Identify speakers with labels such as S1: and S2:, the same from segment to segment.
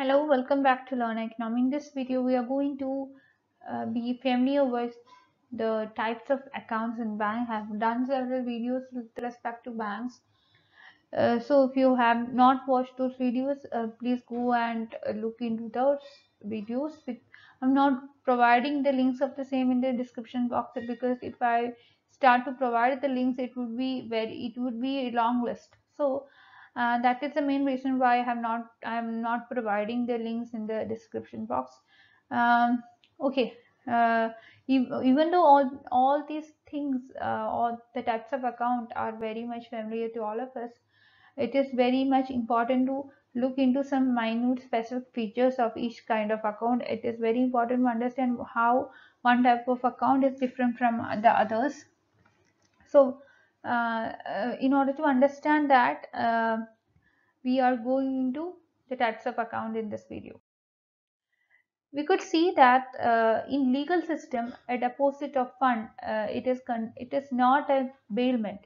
S1: Hello, welcome back to Learn Economy. In this video, we are going to be familiar with the types of accounts in bank. I have done several videos with respect to banks. So if you have not watched those videos, please go and look into those videos. I'm not providing the links of the same in the description box because if I start to provide the links, it would be a long list. So that is the main reason why I'm not providing the links in the description box. Okay. Uh, Even though all these things, all the types of account are very much familiar to all of us, it is very much important to look into some minute specific features of each kind of account. It is very important to understand how one type of account is different from the others. So, in order to understand that, we are going into the types of account in this video. We could see that in legal system, a deposit of fund, it is not a bailment.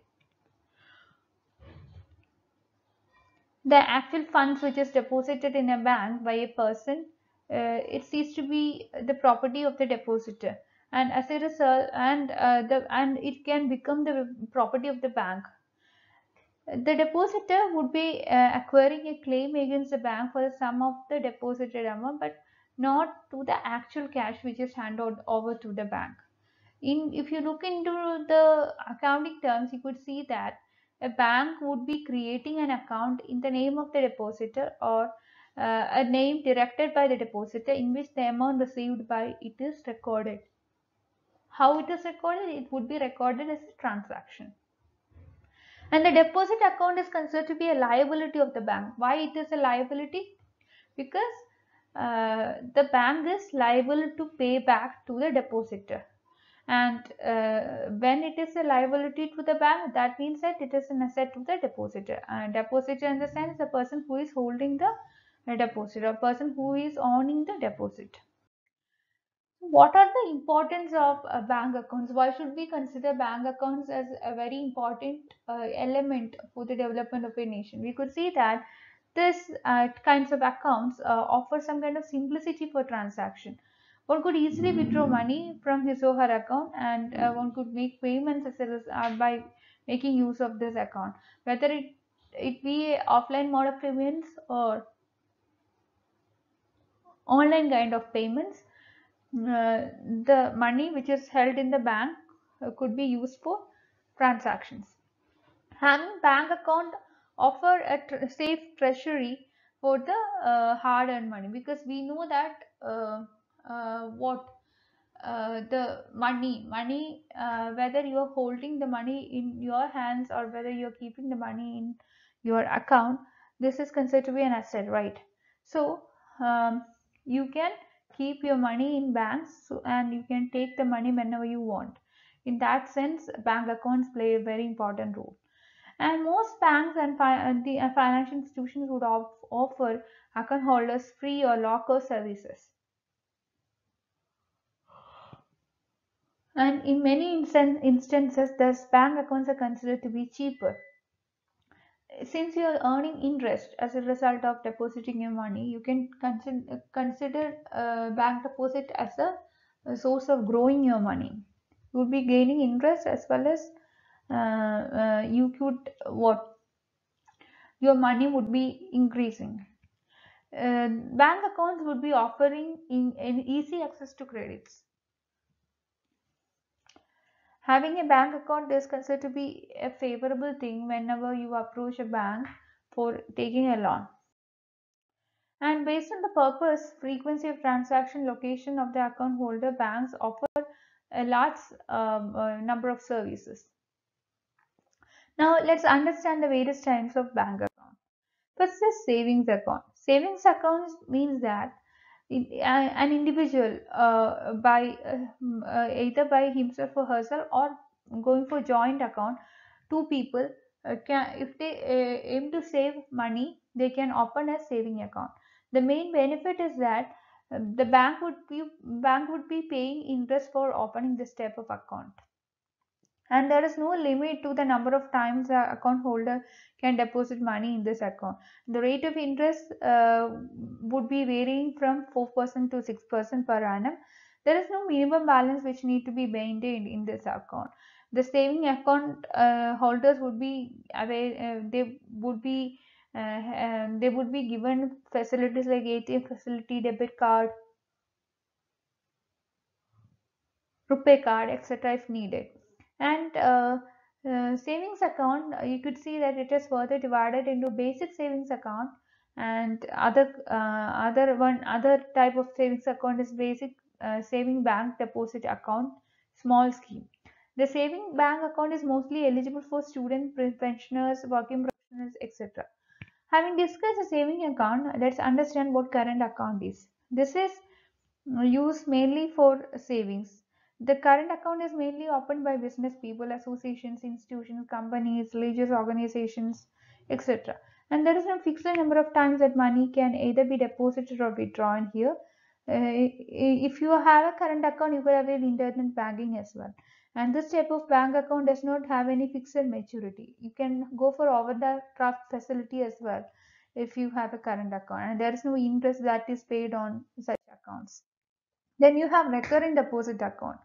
S1: The actual funds which is deposited in a bank by a person, it seems to be the property of the depositor, and as a result, and it can become the property of the bank. The depositor would be acquiring a claim against the bank for the sum of the deposited amount, but not to the actual cash which is handed over to the bank. If you look into the accounting terms, you could see that a bank would be creating an account in the name of the depositor, or a name directed by the depositor, in which the amount received by it is recorded. How it is recorded? It would be recorded as a transaction. And the deposit account is considered to be a liability of the bank. Why it is a liability? Because the bank is liable to pay back to the depositor. And when it is a liability to the bank, that means that it is an asset to the depositor. And depositor in the sense the person who is holding the deposit, or person who is owning the deposit. What are the importance of bank accounts? Why should we consider bank accounts as a very important element for the development of a nation? We could see that this kinds of accounts offer some kind of simplicity for transaction. One could easily withdraw money from his or her account, and one could make payments by making use of this account, whether it be offline mode of payments or online kind of payments. The money which is held in the bank could be used for transactions. Having bank account offer a safe treasury for the hard-earned money, because we know that what the money, whether you are holding the money in your hands or whether you are keeping the money in your account, this is considered to be an asset, right? So you can keep your money in banks, and you can take the money whenever you want. In that sense, bank accounts play a very important role. And most banks and the financial institutions would offer account holders free or locker services. And in many instances, thus bank accounts are considered to be cheaper. Since you are earning interest as a result of depositing your money, you can consider bank deposit as a source of growing your money. You would be gaining interest, as well as you could what your money would be increasing. Bank accounts would be offering in easy access to credits. Having a bank account is considered to be a favorable thing whenever you approach a bank for taking a loan. And based on the purpose, frequency of transaction, location of the account holder, banks offer a large number of services. Now let's understand the various types of bank account. First is savings account. Savings accounts means that an individual either by himself or herself, or going for joint account, two people if they aim to save money, they can open a saving account. The main benefit is that the bank would be paying interest for opening this type of account. and there is no limit to the number of times the account holder can deposit money in this account. The rate of interest would be varying from 4% to 6% per annum. There is no minimum balance which need to be maintained in this account. The saving account holders would be they would be given facilities like ATM facility, debit card, RuPay card, etc. if needed. And savings account, you could see that it is further divided into basic savings account and other type of savings account is basic saving bank deposit account, small scheme. The saving bank account is mostly eligible for student, pensioners, working professionals, etc. Having discussed the saving account, let's understand what current account is. This is used mainly for savings. The current account is mainly opened by business people, associations, institutions, companies, religious organizations, etc. And there is no fixed number of times that money can either be deposited or withdrawn here. If you have a current account, you could avail internet banking as well. And this type of bank account does not have any fixed maturity. You can go for over the draft facility as well if you have a current account, and there is no interest that is paid on such accounts. Then you have recurring deposit account.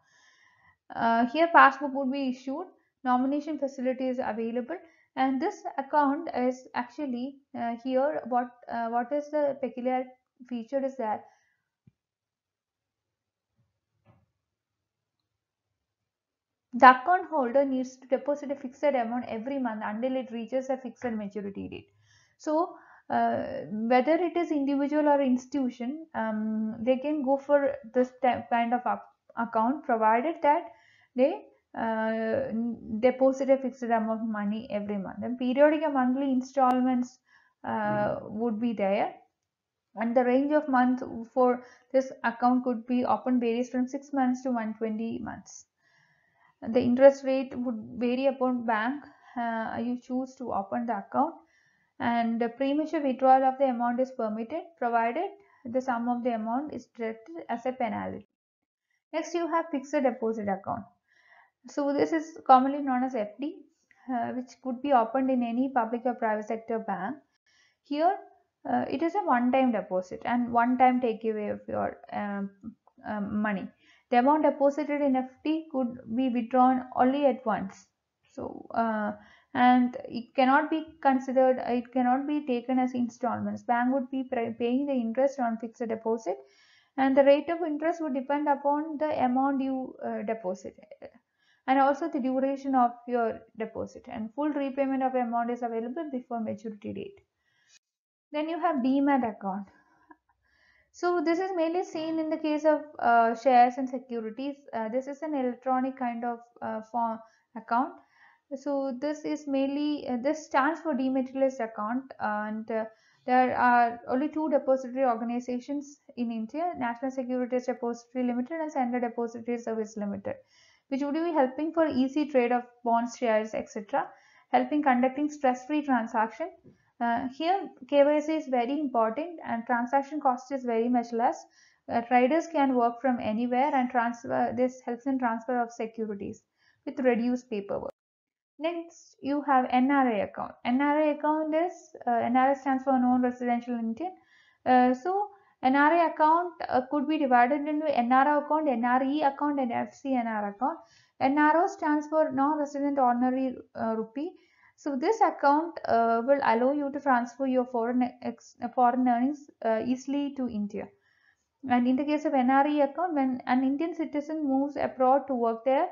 S1: Here passbook would be issued, nomination facility is available, and this account is actually here what is the peculiar feature is that the account holder needs to deposit a fixed amount every month until it reaches a fixed maturity date. So whether it is individual or institution, they can go for this kind of account provided that they deposit a fixed amount of money every month. And periodic and monthly installments would be there. And the range of months for this account could be open varies from 6 months to 120 months. The interest rate would vary upon bank you choose to open the account, and the premature withdrawal of the amount is permitted provided the sum of the amount is deducted as a penalty. Next, you have fixed deposit account. So this is commonly known as FD, which could be opened in any public or private sector bank. Here, it is a one-time deposit and one-time takeaway of your money. The amount deposited in FD could be withdrawn only at once. So, and it cannot be considered, it cannot be taken as installments. Bank would be paying the interest on fixed deposit, and the rate of interest would depend upon the amount you deposit and also the duration of your deposit, and full repayment of amount is available before maturity date. Then you have demat account. So this is mainly seen in the case of shares and securities. This is an electronic kind of form account. So this is mainly this stands for dematerialized account, and there are only two depository organizations in India: National Securities Depository Limited and Central Depository Service Limited, which would be helping for easy trade of bonds, shares, etc., helping conducting stress-free transaction. Here KYC is very important and transaction cost is very much less. Traders can work from anywhere and transfer. This helps in transfer of securities with reduced paperwork. Next, you have NRI account. NRI account is NRI stands for non-residential Indian. So NRI account could be divided into NRO account, NRE account, and FCNR account. NRO stands for non-resident ordinary rupee. So this account will allow you to transfer your foreign earnings easily to India. And in the case of NRE account, when an Indian citizen moves abroad to work there,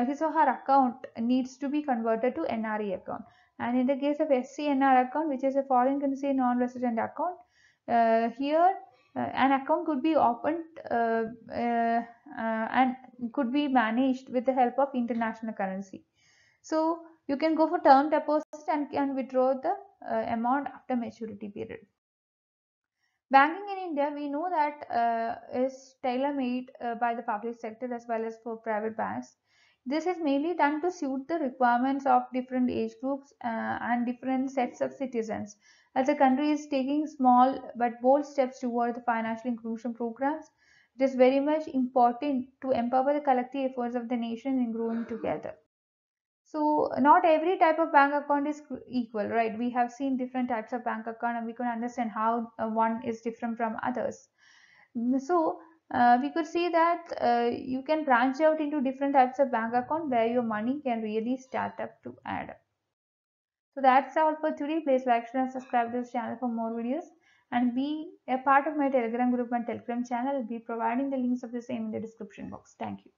S1: his or her account needs to be converted to NRE account. And in the case of SCNR account, which is a foreign currency non-resident account, here an account could be opened and could be managed with the help of international currency. So you can go for term deposit and can withdraw the amount after maturity period. Banking in India, we know that is tailor-made by the public sector as well as for private banks. This is mainly done to suit the requirements of different age groups and different sets of citizens. As the country is taking small but bold steps toward the financial inclusion programs, it is very much important to empower the collective efforts of the nation in growing together. So not every type of bank account is equal, right? We have seen different types of bank account and we can understand how one is different from others. So we could see that you can branch out into different types of bank account where your money can really start up to add up. So that's all for today. Please like, share and subscribe to this channel for more videos and be a part of my Telegram group and Telegram channel. I'll be providing the links of the same in the description box. Thank you.